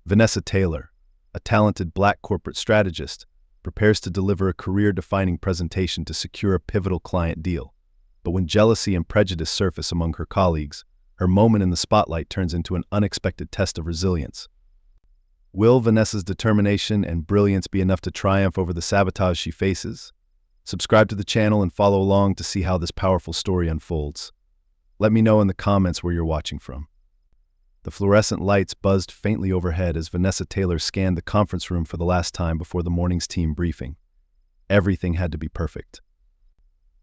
Vanessa Taylor, a talented black corporate strategist, prepares to deliver a career-defining presentation to secure a pivotal client deal. But when jealousy and prejudice surface among her colleagues, her moment in the spotlight turns into an unexpected test of resilience. Will Vanessa's determination and brilliance be enough to triumph over the sabotage she faces? Subscribe to the channel and follow along to see how this powerful story unfolds. Let me know in the comments where you're watching from. The fluorescent lights buzzed faintly overhead as Vanessa Taylor scanned the conference room for the last time before the morning's team briefing. Everything had to be perfect.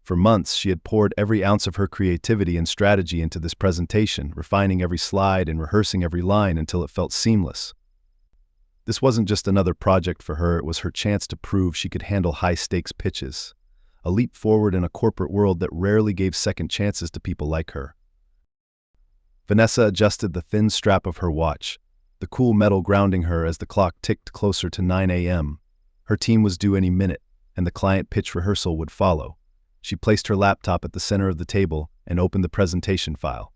For months, she had poured every ounce of her creativity and strategy into this presentation, refining every slide and rehearsing every line until it felt seamless. This wasn't just another project for her, it was her chance to prove she could handle high-stakes pitches, a leap forward in a corporate world that rarely gave second chances to people like her. Vanessa adjusted the thin strap of her watch, the cool metal grounding her as the clock ticked closer to 9 a.m. Her team was due any minute, and the client pitch rehearsal would follow. She placed her laptop at the center of the table and opened the presentation file.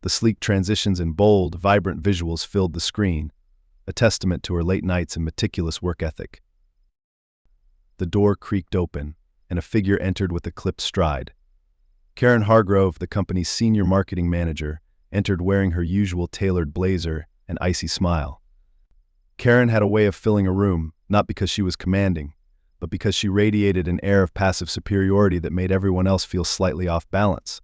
The sleek transitions and bold, vibrant visuals filled the screen, a testament to her late nights and meticulous work ethic. The door creaked open, and a figure entered with a clipped stride. Karen Hargrove, the company's senior marketing manager, entered wearing her usual tailored blazer and icy smile. Karen had a way of filling a room, not because she was commanding, but because she radiated an air of passive superiority that made everyone else feel slightly off balance.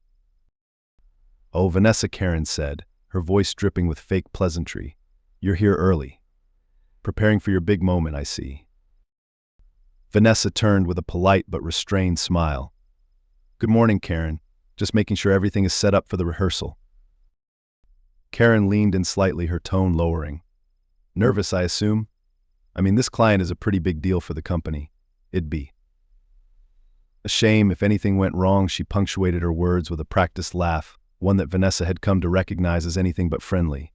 "Oh, Vanessa," Karen said, her voice dripping with fake pleasantry. "You're here early. Preparing for your big moment, I see." Vanessa turned with a polite but restrained smile. "Good morning, Karen. Just making sure everything is set up for the rehearsal." Karen leaned in slightly, her tone lowering. "Nervous, I assume? I mean, this client is a pretty big deal for the company. It'd be a shame if anything went wrong." She punctuated her words with a practiced laugh, one that Vanessa had come to recognize as anything but friendly.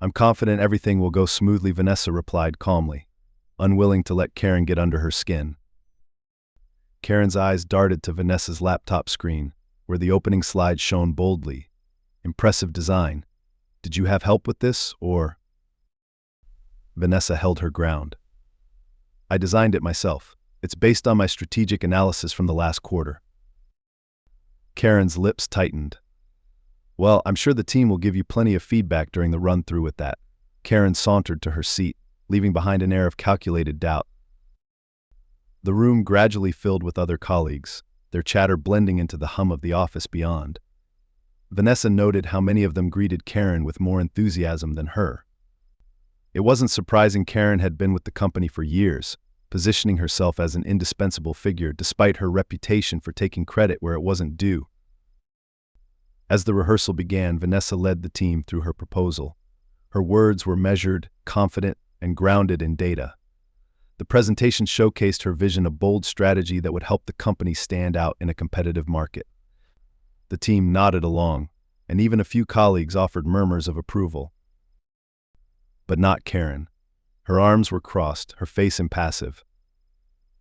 "I'm confident everything will go smoothly," Vanessa replied calmly, unwilling to let Karen get under her skin. Karen's eyes darted to Vanessa's laptop screen, where the opening slide shone boldly. "Impressive design. Did you have help with this, or?" Vanessa held her ground. "I designed it myself. It's based on my strategic analysis from the last quarter." Karen's lips tightened. "Well, I'm sure the team will give you plenty of feedback during the run-through with that." Karen sauntered to her seat, leaving behind an air of calculated doubt. The room gradually filled with other colleagues, their chatter blending into the hum of the office beyond. Vanessa noted how many of them greeted Karen with more enthusiasm than her. It wasn't surprising. Karen had been with the company for years, positioning herself as an indispensable figure despite her reputation for taking credit where it wasn't due. As the rehearsal began, Vanessa led the team through her proposal. Her words were measured, confident, and grounded in data. The presentation showcased her vision, a bold strategy that would help the company stand out in a competitive market. The team nodded along, and even a few colleagues offered murmurs of approval. But not Karen. Her arms were crossed, her face impassive.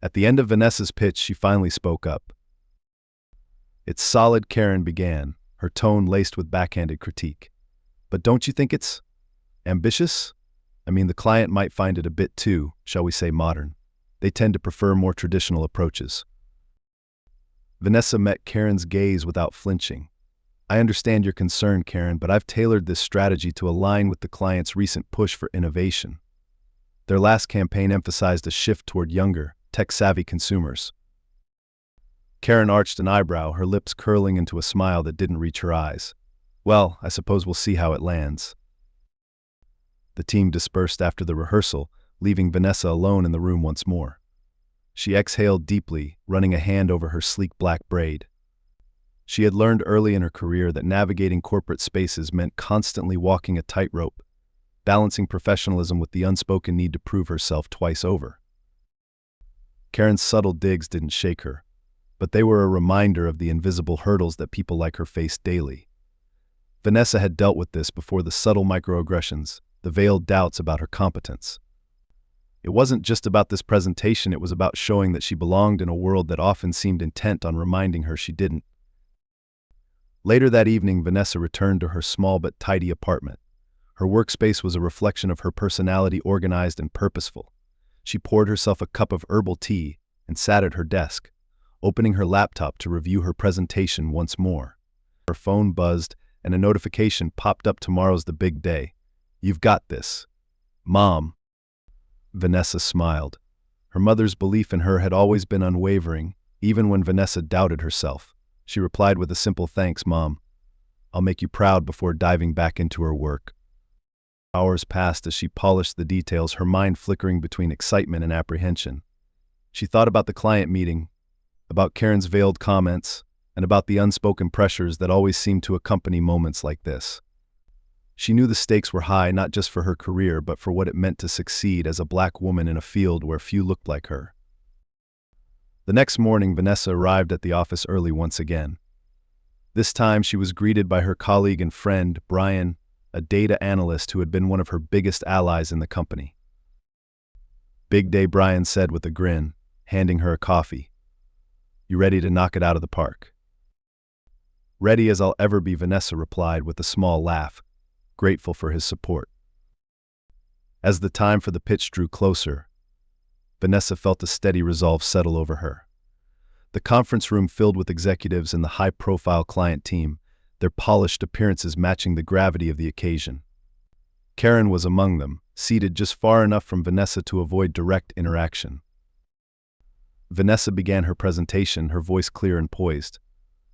At the end of Vanessa's pitch, she finally spoke up. "It's solid," Karen began, her tone laced with backhanded critique. "But don't you think it's ambitious? I mean, the client might find it a bit too, shall we say, modern. They tend to prefer more traditional approaches." Vanessa met Karen's gaze without flinching. "I understand your concern, Karen, but I've tailored this strategy to align with the client's recent push for innovation. Their last campaign emphasized a shift toward younger, tech-savvy consumers." Karen arched an eyebrow, her lips curling into a smile that didn't reach her eyes. "Well, I suppose we'll see how it lands." The team dispersed after the rehearsal, leaving Vanessa alone in the room once more. She exhaled deeply, running a hand over her sleek black braid. She had learned early in her career that navigating corporate spaces meant constantly walking a tightrope, balancing professionalism with the unspoken need to prove herself twice over. Karen's subtle digs didn't shake her, but they were a reminder of the invisible hurdles that people like her faced daily. Vanessa had dealt with this before: the subtle microaggressions, the veiled doubts about her competence. It wasn't just about this presentation, it was about showing that she belonged in a world that often seemed intent on reminding her she didn't. Later that evening, Vanessa returned to her small but tidy apartment. Her workspace was a reflection of her personality, organized and purposeful. She poured herself a cup of herbal tea and sat at her desk, opening her laptop to review her presentation once more. Her phone buzzed and a notification popped up. Tomorrow's the big day. You've got this, Mom. Vanessa smiled. Her mother's belief in her had always been unwavering, even when Vanessa doubted herself. She replied with a simple thanks, Mom. I'll make you proud, before diving back into her work. Hours passed as she polished the details, her mind flickering between excitement and apprehension. She thought about the client meeting, about Karen's veiled comments, and about the unspoken pressures that always seemed to accompany moments like this. She knew the stakes were high, not just for her career, but for what it meant to succeed as a Black woman in a field where few looked like her. The next morning, Vanessa arrived at the office early once again. This time, she was greeted by her colleague and friend, Brian, a data analyst who had been one of her biggest allies in the company. Big day, Brian said with a grin, handing her a coffee. You ready to knock it out of the park? Ready as I'll ever be, Vanessa replied with a small laugh, grateful for his support. As the time for the pitch drew closer, Vanessa felt a steady resolve settle over her. The conference room filled with executives and the high-profile client team, their polished appearances matching the gravity of the occasion. Karen was among them, seated just far enough from Vanessa to avoid direct interaction. Vanessa began her presentation, her voice clear and poised.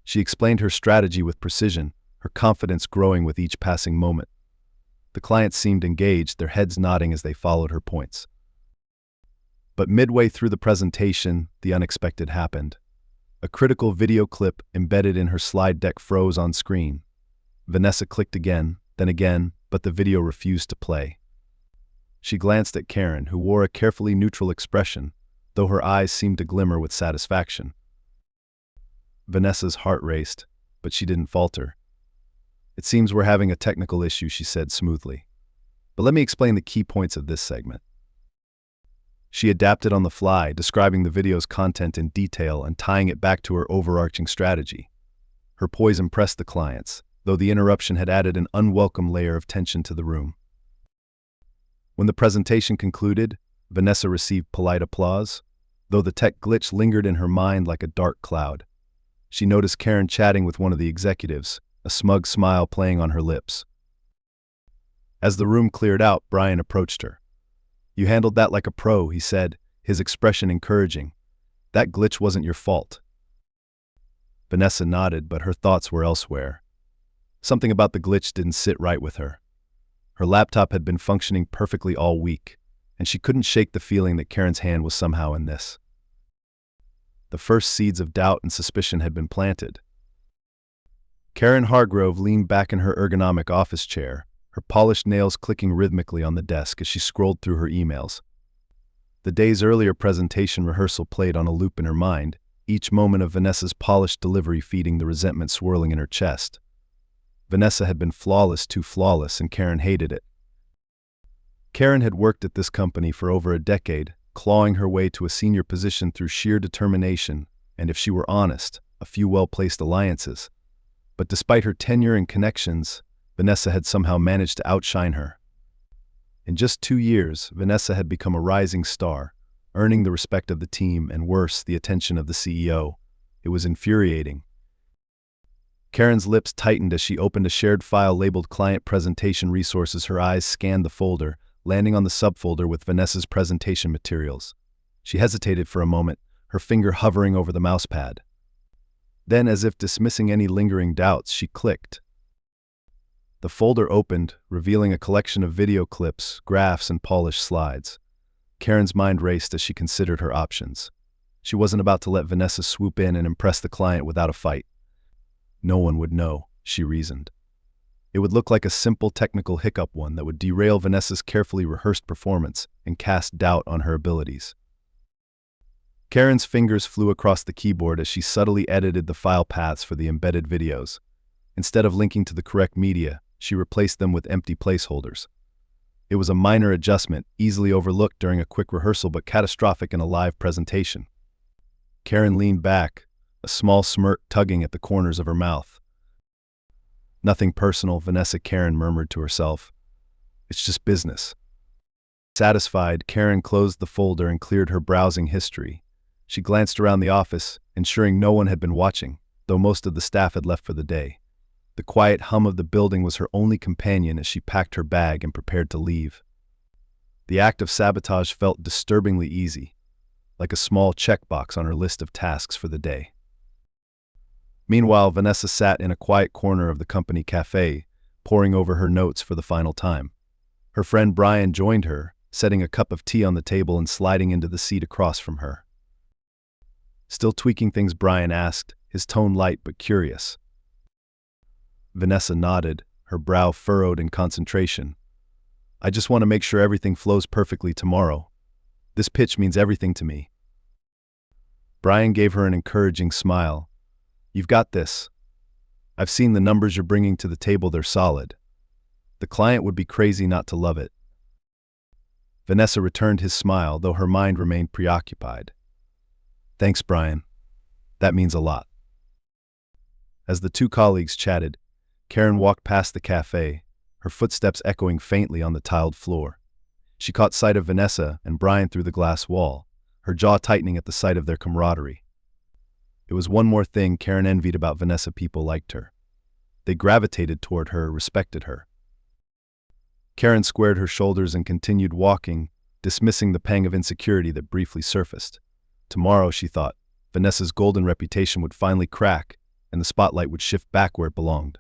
She explained her strategy with precision, her confidence growing with each passing moment. The clients seemed engaged, their heads nodding as they followed her points. But midway through the presentation, the unexpected happened. A critical video clip embedded in her slide deck froze on screen. Vanessa clicked again, then again, but the video refused to play. She glanced at Karen, who wore a carefully neutral expression, though her eyes seemed to glimmer with satisfaction. Vanessa's heart raced, but she didn't falter. It seems we're having a technical issue, she said smoothly. But let me explain the key points of this segment. She adapted on the fly, describing the video's content in detail and tying it back to her overarching strategy. Her poise impressed the clients, though the interruption had added an unwelcome layer of tension to the room. When the presentation concluded, Vanessa received polite applause, though the tech glitch lingered in her mind like a dark cloud. She noticed Karen chatting with one of the executives, a smug smile playing on her lips. As the room cleared out, Brian approached her. You handled that like a pro, he said, his expression encouraging. That glitch wasn't your fault. Vanessa nodded, but her thoughts were elsewhere. Something about the glitch didn't sit right with her. Her laptop had been functioning perfectly all week, and she couldn't shake the feeling that Karen's hand was somehow in this. The first seeds of doubt and suspicion had been planted. Karen Hargrove leaned back in her ergonomic office chair, her polished nails clicking rhythmically on the desk as she scrolled through her emails. The day's earlier presentation rehearsal played on a loop in her mind, each moment of Vanessa's polished delivery feeding the resentment swirling in her chest. Vanessa had been flawless, too flawless, and Karen hated it. Karen had worked at this company for over a decade, clawing her way to a senior position through sheer determination, and if she were honest, a few well-placed alliances. But despite her tenure and connections, Vanessa had somehow managed to outshine her. In just 2 years, Vanessa had become a rising star, earning the respect of the team and, worse, the attention of the CEO. It was infuriating. Karen's lips tightened as she opened a shared file labeled Client Presentation Resources. Her eyes scanned the folder, landing on the subfolder with Vanessa's presentation materials. She hesitated for a moment, her finger hovering over the mousepad. Then, as if dismissing any lingering doubts, she clicked. The folder opened, revealing a collection of video clips, graphs, and polished slides. Karen's mind raced as she considered her options. She wasn't about to let Vanessa swoop in and impress the client without a fight. No one would know, she reasoned. It would look like a simple technical hiccup, one that would derail Vanessa's carefully rehearsed performance and cast doubt on her abilities. Karen's fingers flew across the keyboard as she subtly edited the file paths for the embedded videos. Instead of linking to the correct media, she replaced them with empty placeholders. It was a minor adjustment, easily overlooked during a quick rehearsal but catastrophic in a live presentation. Karen leaned back, a small smirk tugging at the corners of her mouth. Nothing personal, Vanessa, Karen murmured to herself. It's just business. Satisfied, Karen closed the folder and cleared her browsing history. She glanced around the office, ensuring no one had been watching, though most of the staff had left for the day. The quiet hum of the building was her only companion as she packed her bag and prepared to leave. The act of sabotage felt disturbingly easy, like a small checkbox on her list of tasks for the day. Meanwhile, Vanessa sat in a quiet corner of the company cafe, poring over her notes for the final time. Her friend Brian joined her, setting a cup of tea on the table and sliding into the seat across from her. Still tweaking things, Brian asked, his tone light but curious. Vanessa nodded, her brow furrowed in concentration. I just want to make sure everything flows perfectly tomorrow. This pitch means everything to me. Brian gave her an encouraging smile. You've got this. I've seen the numbers you're bringing to the table, they're solid. The client would be crazy not to love it. Vanessa returned his smile, though her mind remained preoccupied. Thanks, Brian. That means a lot. As the two colleagues chatted, Karen walked past the cafe, her footsteps echoing faintly on the tiled floor. She caught sight of Vanessa and Brian through the glass wall, her jaw tightening at the sight of their camaraderie. It was one more thing Karen envied about Vanessa. People liked her. They gravitated toward her, respected her. Karen squared her shoulders and continued walking, dismissing the pang of insecurity that briefly surfaced. Tomorrow, she thought, Vanessa's golden reputation would finally crack, and the spotlight would shift back where it belonged.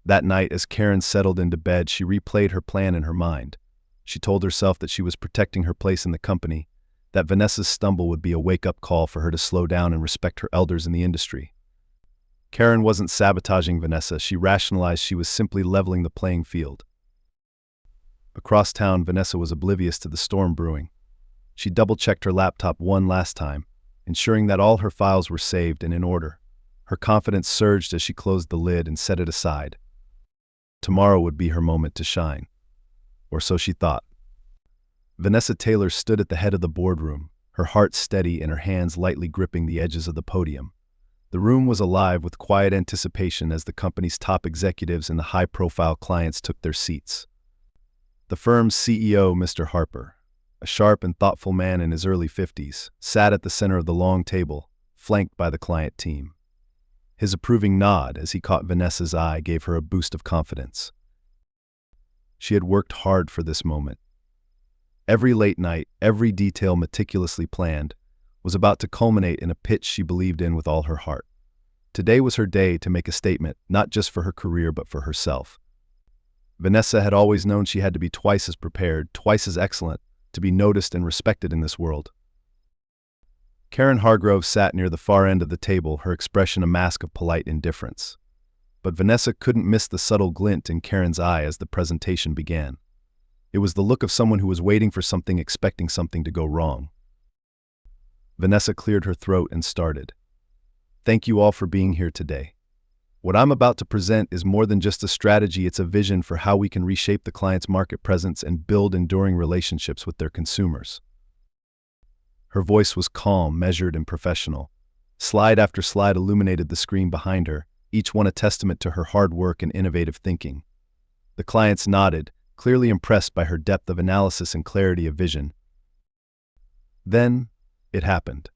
That night, as Karen settled into bed, she replayed her plan in her mind. She told herself that she was protecting her place in the company, that Vanessa's stumble would be a wake-up call for her to slow down and respect her elders in the industry. Karen wasn't sabotaging Vanessa, she rationalized she was simply leveling the playing field. Across town, Vanessa was oblivious to the storm brewing. She double-checked her laptop one last time, ensuring that all her files were saved and in order. Her confidence surged as she closed the lid and set it aside. Tomorrow would be her moment to shine. Or so she thought. Vanessa Taylor stood at the head of the boardroom, her heart steady and her hands lightly gripping the edges of the podium. The room was alive with quiet anticipation as the company's top executives and the high-profile clients took their seats. The firm's CEO, Mr. Harper, a sharp and thoughtful man in his early 50s, sat at the center of the long table, flanked by the client team. His approving nod as he caught Vanessa's eye gave her a boost of confidence. She had worked hard for this moment. Every late night, every detail meticulously planned, was about to culminate in a pitch she believed in with all her heart. Today was her day to make a statement, not just for her career but for herself. Vanessa had always known she had to be twice as prepared, twice as excellent, to be noticed and respected in this world. Karen Hargrove sat near the far end of the table, her expression a mask of polite indifference. But Vanessa couldn't miss the subtle glint in Karen's eye as the presentation began. It was the look of someone who was waiting for something, expecting something to go wrong. Vanessa cleared her throat and started. Thank you all for being here today. What I'm about to present is more than just a strategy, it's a vision for how we can reshape the client's market presence and build enduring relationships with their consumers. Her voice was calm, measured, and professional. Slide after slide illuminated the screen behind her, each one a testament to her hard work and innovative thinking. The clients nodded, clearly impressed by her depth of analysis and clarity of vision. Then, it happened.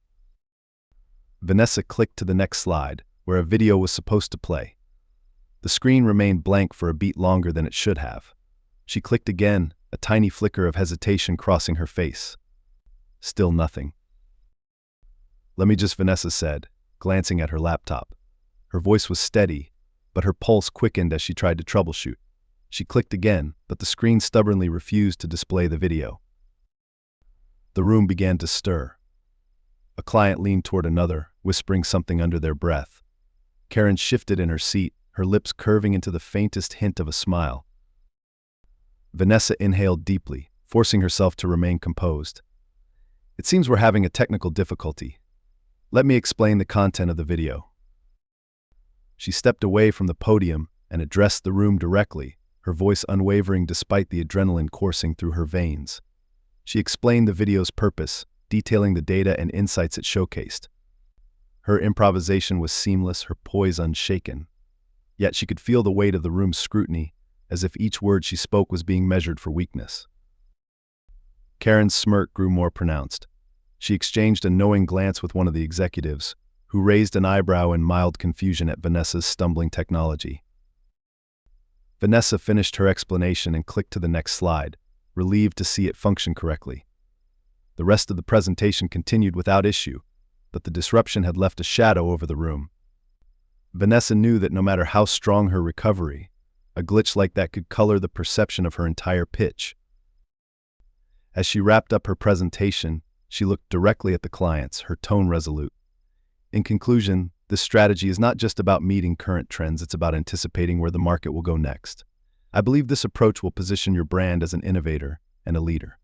Vanessa clicked to the next slide, where a video was supposed to play. The screen remained blank for a beat longer than it should have. She clicked again, a tiny flicker of hesitation crossing her face. Still nothing. Let me just, Vanessa said, glancing at her laptop. Her voice was steady, but her pulse quickened as she tried to troubleshoot. She clicked again, but the screen stubbornly refused to display the video. The room began to stir. A client leaned toward another, whispering something under their breath. Karen shifted in her seat, her lips curving into the faintest hint of a smile. Vanessa inhaled deeply, forcing herself to remain composed. It seems we're having a technical difficulty. Let me explain the content of the video. She stepped away from the podium and addressed the room directly, her voice unwavering despite the adrenaline coursing through her veins. She explained the video's purpose, detailing the data and insights it showcased. Her improvisation was seamless, her poise unshaken. Yet she could feel the weight of the room's scrutiny, as if each word she spoke was being measured for weakness. Karen's smirk grew more pronounced. She exchanged a knowing glance with one of the executives, who raised an eyebrow in mild confusion at Vanessa's stumbling technology. Vanessa finished her explanation and clicked to the next slide, relieved to see it function correctly. The rest of the presentation continued without issue, but the disruption had left a shadow over the room. Vanessa knew that no matter how strong her recovery, a glitch like that could color the perception of her entire pitch. As she wrapped up her presentation, she looked directly at the clients, her tone resolute. In conclusion, this strategy is not just about meeting current trends, it's about anticipating where the market will go next. I believe this approach will position your brand as an innovator and a leader.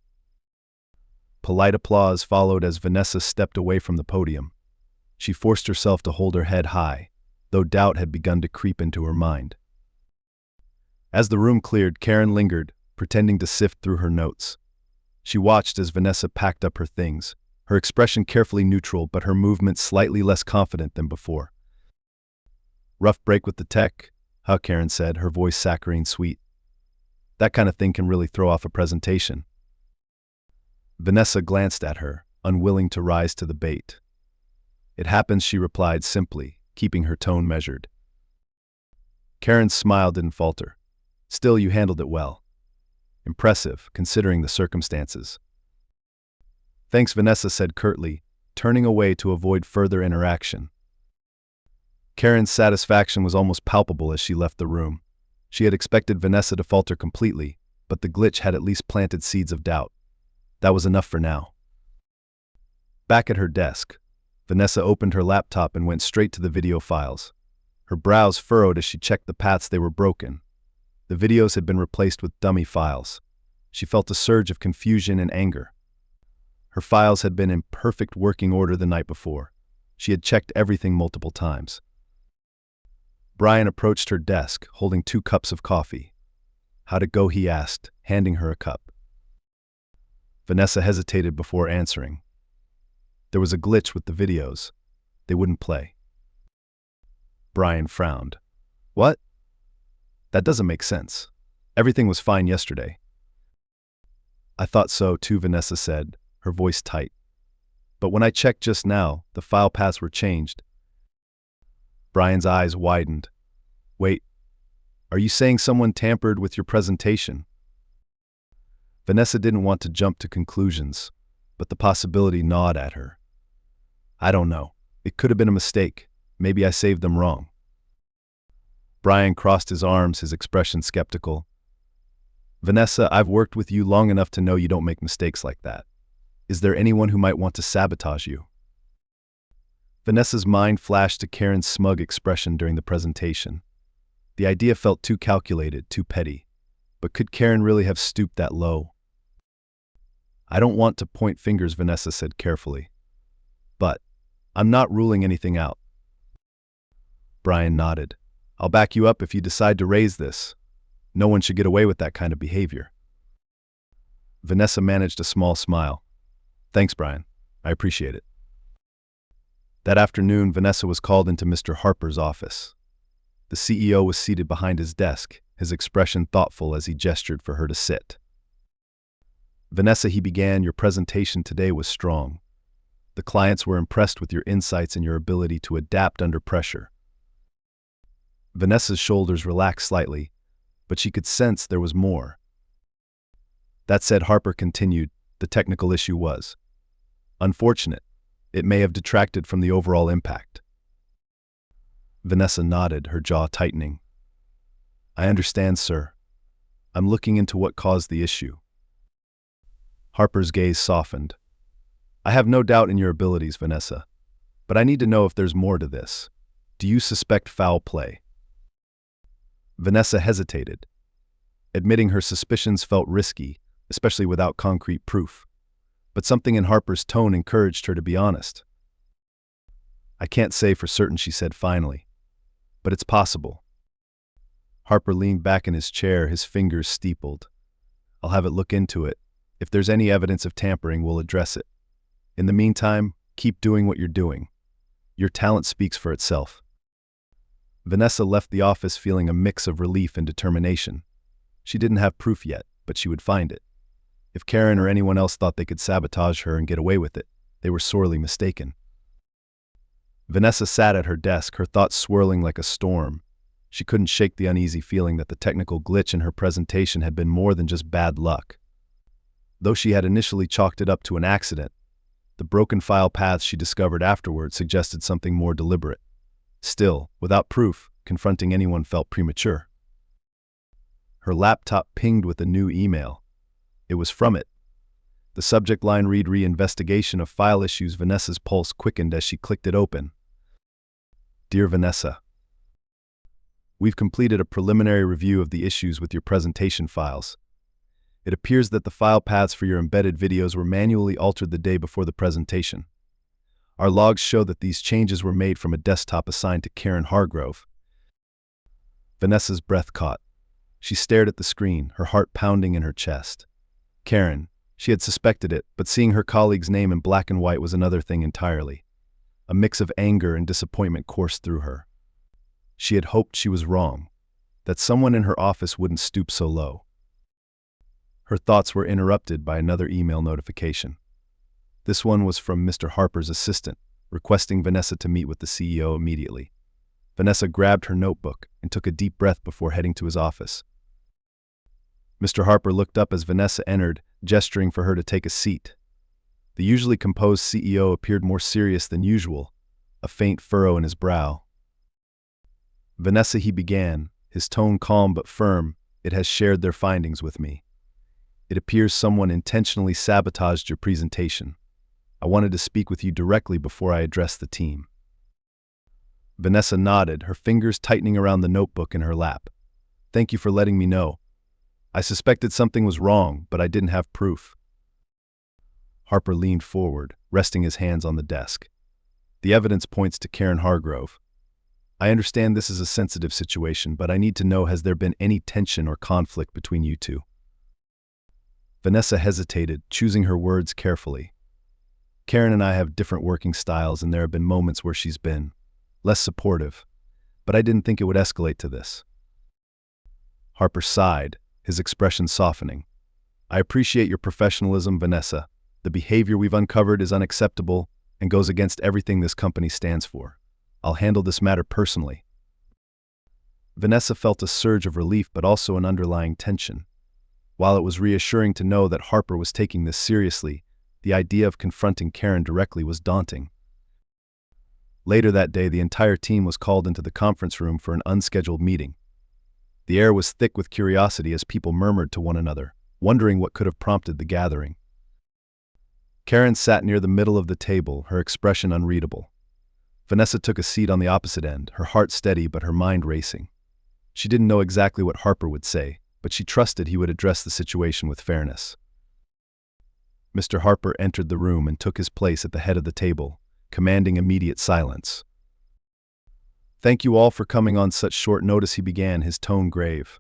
Polite applause followed as Vanessa stepped away from the podium. She forced herself to hold her head high, though doubt had begun to creep into her mind. As the room cleared, Karen lingered, pretending to sift through her notes. She watched as Vanessa packed up her things, her expression carefully neutral but her movements slightly less confident than before. "Rough break with the tech?" Karen said, her voice saccharine sweet. "That kind of thing can really throw off a presentation." Vanessa glanced at her, unwilling to rise to the bait. "It happens," she replied simply, keeping her tone measured. Karen's smile didn't falter. "Still, you handled it well. Impressive, considering the circumstances." "Thanks," Vanessa said curtly, turning away to avoid further interaction. Karen's satisfaction was almost palpable as she left the room. She had expected Vanessa to falter completely, but the glitch had at least planted seeds of doubt. That was enough for now. Back at her desk, Vanessa opened her laptop and went straight to the video files. Her brows furrowed as she checked the paths they were broken. The videos had been replaced with dummy files. She felt a surge of confusion and anger. Her files had been in perfect working order the night before. She had checked everything multiple times. Brian approached her desk, holding 2 cups of coffee. "How'd it go?" he asked, handing her a cup. Vanessa hesitated before answering. There was a glitch with the videos. They wouldn't play. Brian frowned. "What? That doesn't make sense. Everything was fine yesterday." "I thought so too," Vanessa said, her voice tight. "But when I checked just now, the file paths were changed." Brian's eyes widened. "Wait, are you saying someone tampered with your presentation?" Vanessa didn't want to jump to conclusions, but the possibility gnawed at her. "I don't know. It could have been a mistake. Maybe I saved them wrong." Brian crossed his arms, his expression skeptical. "Vanessa, I've worked with you long enough to know you don't make mistakes like that. Is there anyone who might want to sabotage you?" Vanessa's mind flashed to Karen's smug expression during the presentation. The idea felt too calculated, too petty. But could Karen really have stooped that low? "I don't want to point fingers," Vanessa said carefully. "But I'm not ruling anything out." Brian nodded. "I'll back you up if you decide to raise this. No one should get away with that kind of behavior." Vanessa managed a small smile. "Thanks, Brian. I appreciate it." That afternoon, Vanessa was called into Mr. Harper's office. The CEO was seated behind his desk, his expression thoughtful as he gestured for her to sit. "Vanessa," he began, "your presentation today was strong. The clients were impressed with your insights and your ability to adapt under pressure." Vanessa's shoulders relaxed slightly, but she could sense there was more. "That said," Harper continued, "the technical issue was unfortunate. It may have detracted from the overall impact." Vanessa nodded, her jaw tightening. "I understand, sir. I'm looking into what caused the issue." Harper's gaze softened. "I have no doubt in your abilities, Vanessa, but I need to know if there's more to this. Do you suspect foul play?" Vanessa hesitated. Admitting her suspicions felt risky, especially without concrete proof. But something in Harper's tone encouraged her to be honest. "I can't say for certain," she said finally, "but it's possible." Harper leaned back in his chair, his fingers steepled. "I'll have it look into it. If there's any evidence of tampering, we'll address it. In the meantime, keep doing what you're doing. Your talent speaks for itself." Vanessa left the office feeling a mix of relief and determination. She didn't have proof yet, but she would find it. If Karen or anyone else thought they could sabotage her and get away with it, they were sorely mistaken. Vanessa sat at her desk, her thoughts swirling like a storm. She couldn't shake the uneasy feeling that the technical glitch in her presentation had been more than just bad luck. Though she had initially chalked it up to an accident, the broken file paths she discovered afterward suggested something more deliberate. Still, without proof, confronting anyone felt premature. Her laptop pinged with a new email. It was from it. The subject line read, "Re-investigation of file issues." Vanessa's pulse quickened as she clicked it open. Dear Vanessa, we've completed a preliminary review of the issues with your presentation files. It appears that the file paths for your embedded videos were manually altered the day before the presentation. Our logs show that these changes were made from a desktop assigned to Karen Hargrove. Vanessa's breath caught. She stared at the screen, her heart pounding in her chest. Karen. She had suspected it, but seeing her colleague's name in black and white was another thing entirely. A mix of anger and disappointment coursed through her. She had hoped she was wrong, that someone in her office wouldn't stoop so low. Her thoughts were interrupted by another email notification. This one was from Mr. Harper's assistant, requesting Vanessa to meet with the CEO immediately. Vanessa grabbed her notebook and took a deep breath before heading to his office. Mr. Harper looked up as Vanessa entered, gesturing for her to take a seat. The usually composed CEO appeared more serious than usual, a faint furrow in his brow. Vanessa, he began, his tone calm but firm, it has shared their findings with me. It appears someone intentionally sabotaged your presentation. I wanted to speak with you directly before I address the team. Vanessa nodded, her fingers tightening around the notebook in her lap. Thank you for letting me know. I suspected something was wrong, but I didn't have proof. Harper leaned forward, resting his hands on the desk. The evidence points to Karen Hargrove. I understand this is a sensitive situation, but I need to know, has there been any tension or conflict between you two? Vanessa hesitated, choosing her words carefully. Karen and I have different working styles, and there have been moments where she's been less supportive, but I didn't think it would escalate to this. Harper sighed, his expression softening. I appreciate your professionalism, Vanessa. The behavior we've uncovered is unacceptable and goes against everything this company stands for. I'll handle this matter personally. Vanessa felt a surge of relief but also an underlying tension. While it was reassuring to know that Harper was taking this seriously, the idea of confronting Karen directly was daunting. Later that day, the entire team was called into the conference room for an unscheduled meeting. The air was thick with curiosity as people murmured to one another, wondering what could have prompted the gathering. Karen sat near the middle of the table, her expression unreadable. Vanessa took a seat on the opposite end, her heart steady but her mind racing. She didn't know exactly what Harper would say, but she trusted he would address the situation with fairness. Mr. Harper entered the room and took his place at the head of the table, commanding immediate silence. Thank you all for coming on such short notice, he began, his tone grave.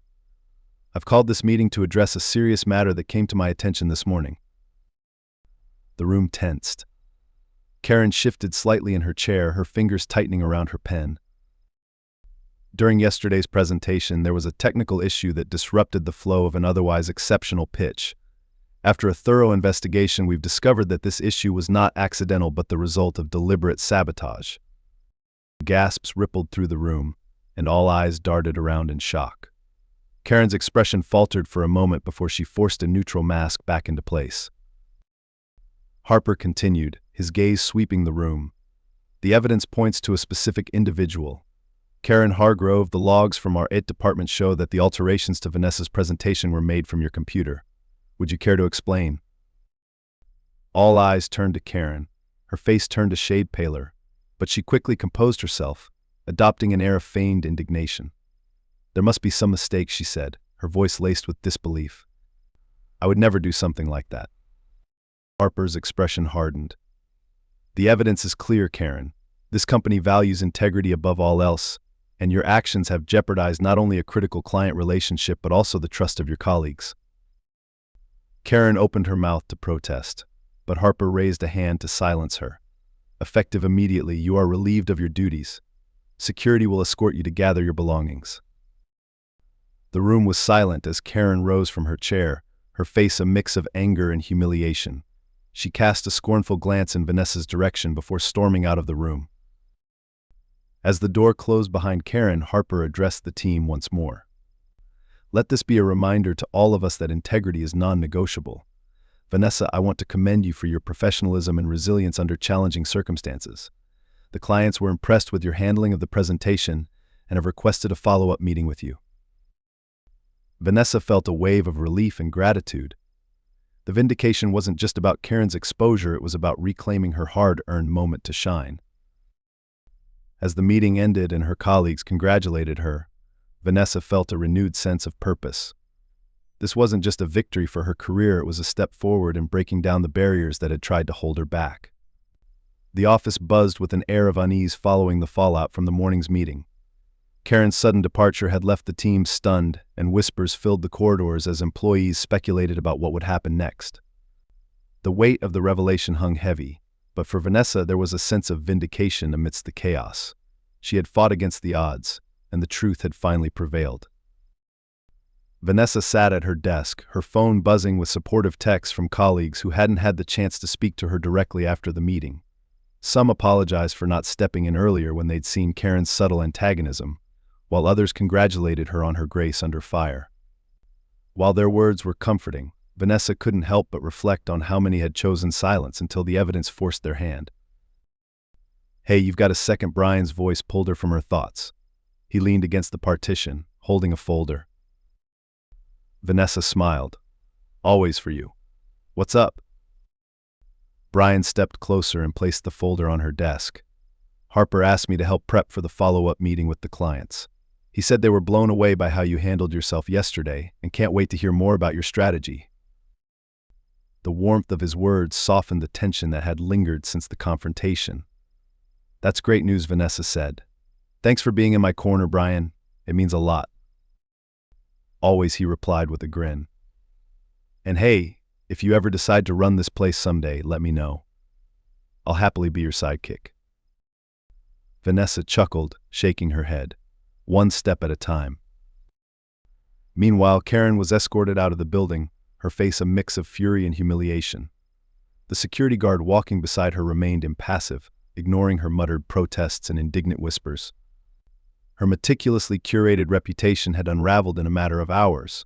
I've called this meeting to address a serious matter that came to my attention this morning. The room tensed. Karen shifted slightly in her chair, her fingers tightening around her pen. During yesterday's presentation, there was a technical issue that disrupted the flow of an otherwise exceptional pitch. After a thorough investigation, we've discovered that this issue was not accidental but the result of deliberate sabotage. Gasps rippled through the room, and all eyes darted around in shock. Karen's expression faltered for a moment before she forced a neutral mask back into place. Harper continued, his gaze sweeping the room. The evidence points to a specific individual. Karen Hargrove. The logs from our IT department show that the alterations to Vanessa's presentation were made from your computer. Would you care to explain? All eyes turned to Karen. Her face turned a shade paler, but she quickly composed herself, adopting an air of feigned indignation. There must be some mistake, she said, her voice laced with disbelief. I would never do something like that. Harper's expression hardened. The evidence is clear, Karen. This company values integrity above all else, and your actions have jeopardized not only a critical client relationship but also the trust of your colleagues. Karen opened her mouth to protest, but Harper raised a hand to silence her. Effective immediately, you are relieved of your duties. Security will escort you to gather your belongings. The room was silent as Karen rose from her chair, her face a mix of anger and humiliation. She cast a scornful glance in Vanessa's direction before storming out of the room. As the door closed behind Karen, Harper addressed the team once more. Let this be a reminder to all of us that integrity is non-negotiable. Vanessa, I want to commend you for your professionalism and resilience under challenging circumstances. The clients were impressed with your handling of the presentation and have requested a follow-up meeting with you. Vanessa felt a wave of relief and gratitude. The vindication wasn't just about Karen's exposure, it was about reclaiming her hard-earned moment to shine. As the meeting ended and her colleagues congratulated her, Vanessa felt a renewed sense of purpose. This wasn't just a victory for her career, it was a step forward in breaking down the barriers that had tried to hold her back. The office buzzed with an air of unease following the fallout from the morning's meeting. Karen's sudden departure had left the team stunned, and whispers filled the corridors as employees speculated about what would happen next. The weight of the revelation hung heavy, but for Vanessa there was a sense of vindication amidst the chaos. She had fought against the odds, and the truth had finally prevailed. Vanessa sat at her desk, her phone buzzing with supportive texts from colleagues who hadn't had the chance to speak to her directly after the meeting. Some apologized for not stepping in earlier when they'd seen Karen's subtle antagonism, while others congratulated her on her grace under fire. While their words were comforting, Vanessa couldn't help but reflect on how many had chosen silence until the evidence forced their hand. "Hey, you've got a second," Brian's voice pulled her from her thoughts. He leaned against the partition, holding a folder. Vanessa smiled. "Always for you. What's up?" Brian stepped closer and placed the folder on her desk. "Harper asked me to help prep for the follow-up meeting with the clients. He said they were blown away by how you handled yourself yesterday and can't wait to hear more about your strategy." The warmth of his words softened the tension that had lingered since the confrontation. "That's great news," Vanessa said. "Thanks for being in my corner, Brian. It means a lot." "Always," he replied with a grin. "And hey, if you ever decide to run this place someday, let me know. I'll happily be your sidekick." Vanessa chuckled, shaking her head, one step at a time. Meanwhile, Karen was escorted out of the building, her face a mix of fury and humiliation. The security guard walking beside her remained impassive, ignoring her muttered protests and indignant whispers. Her meticulously curated reputation had unraveled in a matter of hours,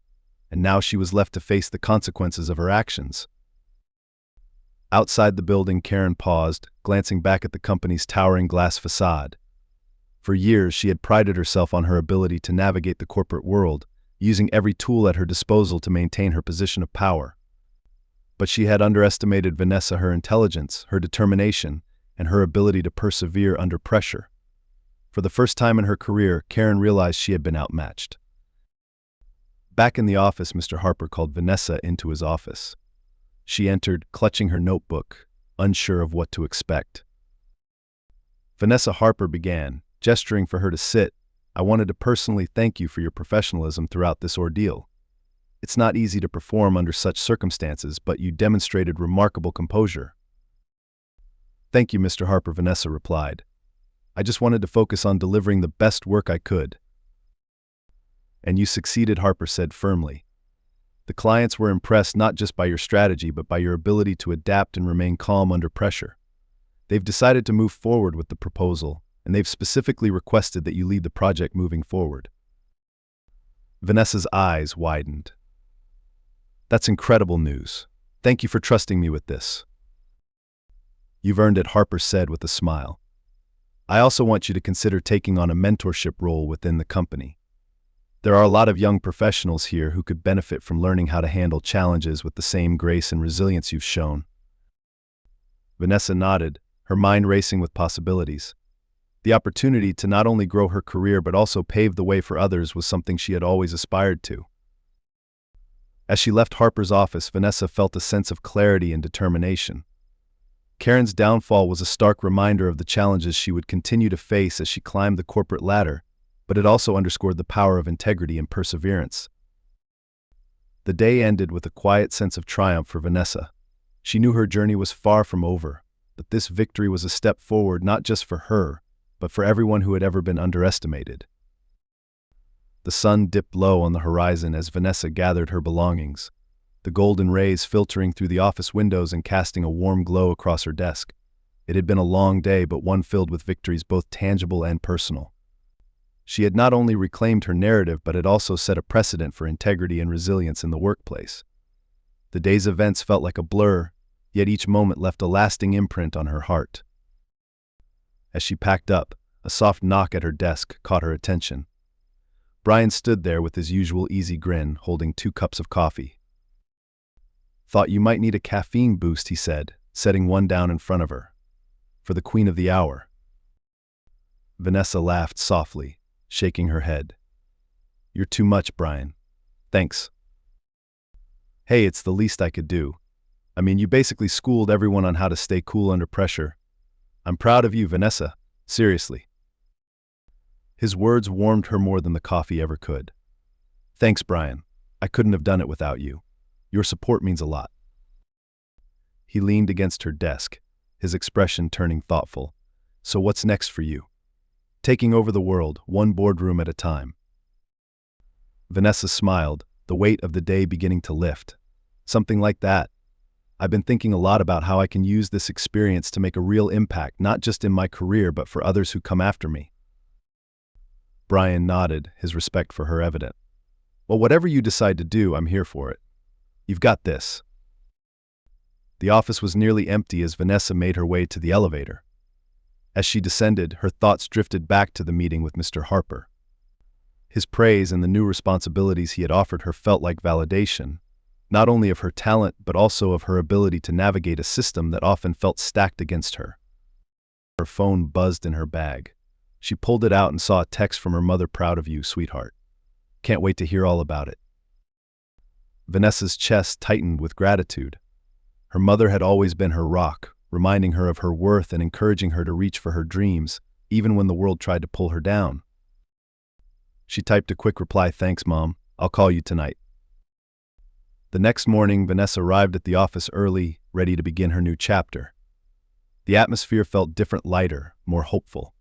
and now she was left to face the consequences of her actions. Outside the building, Karen paused, glancing back at the company's towering glass facade. For years, she had prided herself on her ability to navigate the corporate world, using every tool at her disposal to maintain her position of power. But she had underestimated Vanessa, her intelligence, her determination, and her ability to persevere under pressure. For the first time in her career, Karen realized she had been outmatched. Back in the office, Mr. Harper called Vanessa into his office. She entered, clutching her notebook, unsure of what to expect. Vanessa Harper began, gesturing for her to sit. "I wanted to personally thank you for your professionalism throughout this ordeal. It's not easy to perform under such circumstances, but you demonstrated remarkable composure." "Thank you, Mr. Harper," Vanessa replied. "I just wanted to focus on delivering the best work I could." "And you succeeded," Harper said firmly. "The clients were impressed not just by your strategy, but by your ability to adapt and remain calm under pressure. They've decided to move forward with the proposal, and they've specifically requested that you lead the project moving forward." Vanessa's eyes widened. "That's incredible news. Thank you for trusting me with this." "You've earned it," Harper said with a smile. "I also want you to consider taking on a mentorship role within the company. There are a lot of young professionals here who could benefit from learning how to handle challenges with the same grace and resilience you've shown." Vanessa nodded, her mind racing with possibilities. The opportunity to not only grow her career but also pave the way for others was something she had always aspired to. As she left Harper's office, Vanessa felt a sense of clarity and determination. Karen's downfall was a stark reminder of the challenges she would continue to face as she climbed the corporate ladder, but it also underscored the power of integrity and perseverance. The day ended with a quiet sense of triumph for Vanessa. She knew her journey was far from over, but this victory was a step forward not just for her, but for everyone who had ever been underestimated. The sun dipped low on the horizon as Vanessa gathered her belongings, the golden rays filtering through the office windows and casting a warm glow across her desk. It had been a long day, but one filled with victories both tangible and personal. She had not only reclaimed her narrative, but had also set a precedent for integrity and resilience in the workplace. The day's events felt like a blur, yet each moment left a lasting imprint on her heart. As she packed up, a soft knock at her desk caught her attention. Brian stood there with his usual easy grin, holding 2 cups of coffee. "Thought you might need a caffeine boost," he said, setting one down in front of her. "For the queen of the hour." Vanessa laughed softly, shaking her head. "You're too much, Brian. Thanks." "Hey, it's the least I could do. I mean, you basically schooled everyone on how to stay cool under pressure. I'm proud of you, Vanessa. Seriously." His words warmed her more than the coffee ever could. "Thanks, Brian. I couldn't have done it without you. Your support means a lot." He leaned against her desk, his expression turning thoughtful. "So what's next for you?" "Taking over the world, one boardroom at a time." Vanessa smiled, the weight of the day beginning to lift. "Something like that. I've been thinking a lot about how I can use this experience to make a real impact, not just in my career, but for others who come after me." Brian nodded, his respect for her evident. "Well, whatever you decide to do, I'm here for it. You've got this." The office was nearly empty as Vanessa made her way to the elevator. As she descended, her thoughts drifted back to the meeting with Mr. Harper. His praise and the new responsibilities he had offered her felt like validation, not only of her talent but also of her ability to navigate a system that often felt stacked against her. Her phone buzzed in her bag. She pulled it out and saw a text from her mother. "Proud of you, sweetheart. Can't wait to hear all about it." Vanessa's chest tightened with gratitude. Her mother had always been her rock, reminding her of her worth and encouraging her to reach for her dreams, even when the world tried to pull her down. She typed a quick reply, "Thanks, Mom. I'll call you tonight." The next morning, Vanessa arrived at the office early, ready to begin her new chapter. The atmosphere felt different, lighter, more hopeful.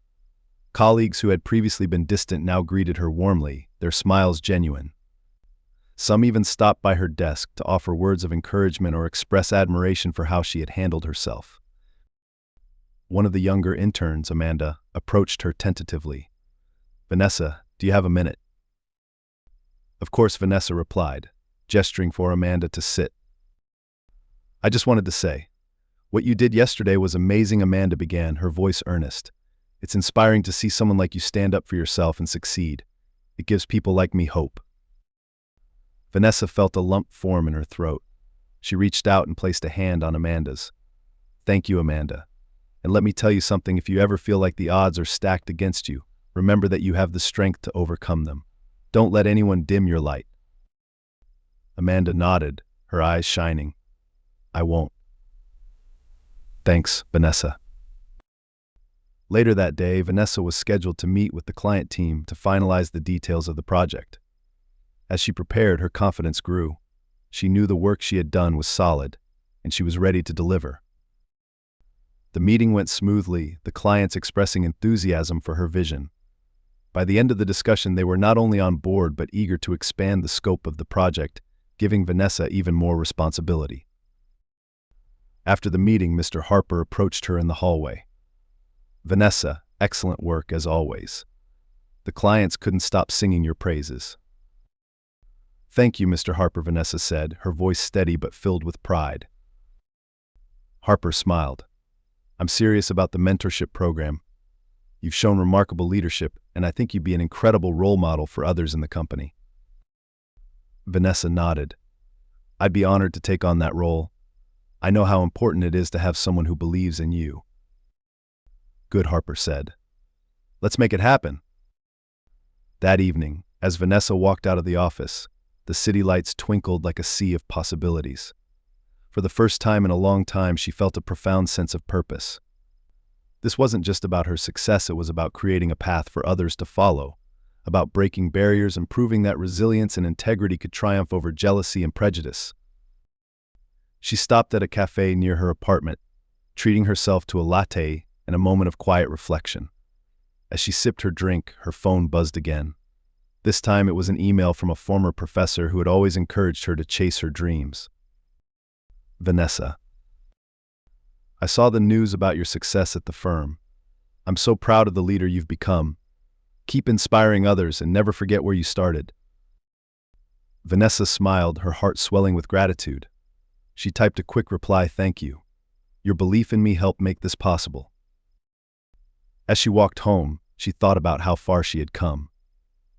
Colleagues who had previously been distant now greeted her warmly, their smiles genuine. Some even stopped by her desk to offer words of encouragement or express admiration for how she had handled herself. One of the younger interns, Amanda, approached her tentatively. "Vanessa, do you have a minute?" Of course, Vanessa replied, gesturing for Amanda to sit. "I just wanted to say, what you did yesterday was amazing," Amanda began, her voice earnest. "It's inspiring to see someone like you stand up for yourself and succeed. It gives people like me hope." Vanessa felt a lump form in her throat. She reached out and placed a hand on Amanda's. "Thank you, Amanda. And let me tell you something, if you ever feel like the odds are stacked against you, remember that you have the strength to overcome them. Don't let anyone dim your light." Amanda nodded, her eyes shining. "I won't." "Thanks, Vanessa." Later that day, Vanessa was scheduled to meet with the client team to finalize the details of the project. As she prepared, her confidence grew. She knew the work she had done was solid, and she was ready to deliver. The meeting went smoothly, the clients expressing enthusiasm for her vision. By the end of the discussion, they were not only on board but eager to expand the scope of the project, giving Vanessa even more responsibility. After the meeting, Mr. Harper approached her in the hallway. "Vanessa, excellent work as always. The clients couldn't stop singing your praises." "Thank you, Mr. Harper," Vanessa said, her voice steady but filled with pride. Harper smiled. "I'm serious about the mentorship program. You've shown remarkable leadership, and I think you'd be an incredible role model for others in the company." Vanessa nodded. "I'd be honored to take on that role. I know how important it is to have someone who believes in you." "Good," Harper said. "Let's make it happen." That evening, as Vanessa walked out of the office, the city lights twinkled like a sea of possibilities. For the first time in a long time, she felt a profound sense of purpose. This wasn't just about her success, it was about creating a path for others to follow, about breaking barriers and proving that resilience and integrity could triumph over jealousy and prejudice. She stopped at a cafe near her apartment, treating herself to a latte and a moment of quiet reflection. As she sipped her drink, her phone buzzed again. This time it was an email from a former professor who had always encouraged her to chase her dreams. Vanessa, I saw the news about your success at the firm. I'm so proud of the leader you've become. Keep inspiring others and never forget where you started. Vanessa smiled, her heart swelling with gratitude. She typed a quick reply, "Thank you. Your belief in me helped make this possible." As she walked home, she thought about how far she had come.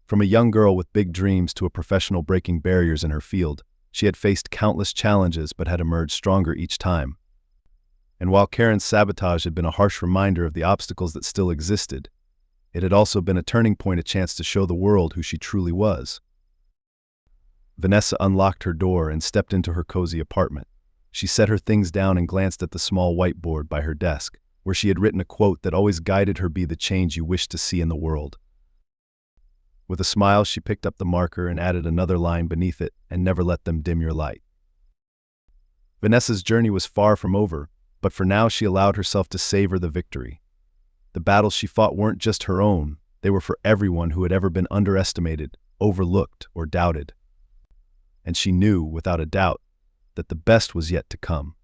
From a young girl with big dreams to a professional breaking barriers in her field, she had faced countless challenges but had emerged stronger each time. And while Karen's sabotage had been a harsh reminder of the obstacles that still existed, it had also been a turning point, a chance to show the world who she truly was. Vanessa unlocked her door and stepped into her cozy apartment. She set her things down and glanced at the small whiteboard by her desk, where she had written a quote that always guided her: "Be the change you wish to see in the world." With a smile, she picked up the marker and added another line beneath it: "And never let them dim your light." Vanessa's journey was far from over, but for now she allowed herself to savor the victory. The battles she fought weren't just her own, they were for everyone who had ever been underestimated, overlooked, or doubted. And she knew, without a doubt, that the best was yet to come.